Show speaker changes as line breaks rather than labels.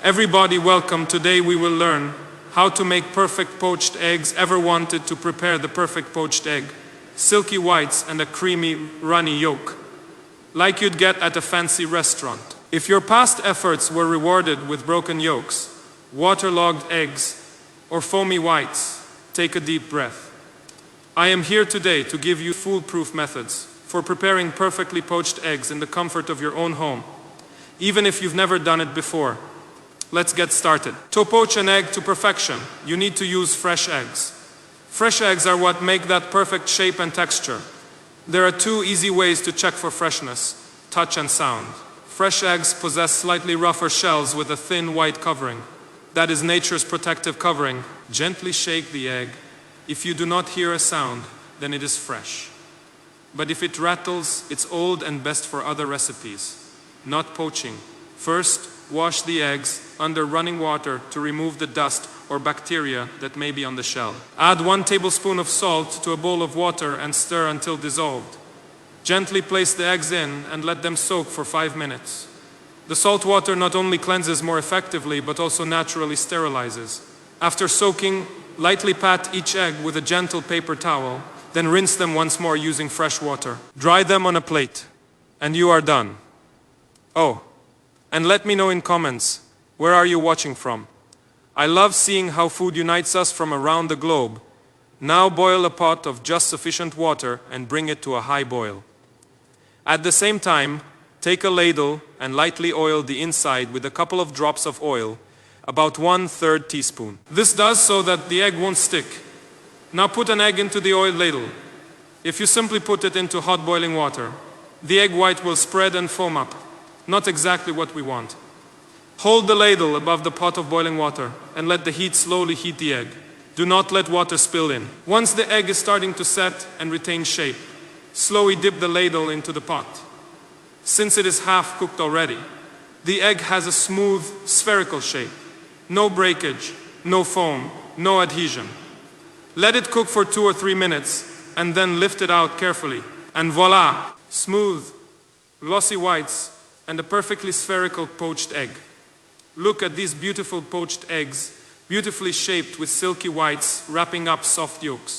Everybody welcome. Today we will learn how to make perfect poached eggs. Ever wanted to prepare the perfect poached egg? Silky whites and a creamy, runny yolk, like you'd get at a fancy restaurant. If your past efforts were rewarded with broken yolks, waterlogged eggs, or foamy whites, take a deep breath. I am here today to give you foolproof methods for preparing perfectly poached eggs in the comfort of your own home, even if you've never done it before. Let's get started. To poach an egg to perfection, you need to use fresh eggs. Fresh eggs are what make that perfect shape and texture. There are two easy ways to check for freshness: touch and sound. Fresh eggs possess slightly rougher shells with a thin white covering. That is nature's protective covering. Gently shake the egg. If you do not hear a sound, then it is fresh. But if it rattles, it's old and best for other recipes, not poaching. First, wash the eggs under running water to remove the dust or bacteria that may be on the shell. Add 1 tablespoon of salt to a bowl of water and stir until dissolved. Gently place the eggs in and let them soak for 5 minutes. The salt water not only cleanses more effectively but also naturally sterilizes. After soaking, lightly pat each egg with a gentle paper towel, then rinse them once more using fresh water. Dry them on a plate, and you are done. Oh, and let me know in comments, where are you watching from? I love seeing how food unites us from around the globe. Now boil a pot of just sufficient water and bring it to a high boil. At the same time, take a ladle and lightly oil the inside with a couple of drops of oil, about 1/3 teaspoon. This does so that the egg won't stick. Now put an egg into the oiled ladle. If you simply put it into hot boiling water, the egg white will spread and foam up. Not exactly what we want. Hold the ladle above the pot of boiling water and let the heat slowly heat the egg. Do not let water spill in. Once the egg is starting to set and retain shape, slowly dip the ladle into the pot. Since it is half cooked already, the egg has a smooth, spherical shape. No breakage, no foam, no adhesion. Let it cook for 2 or 3 minutes and then lift it out carefully. And voila! Smooth, glossy whites and a perfectly spherical poached egg. Look at these beautiful poached eggs, beautifully shaped with silky whites wrapping up soft yolks.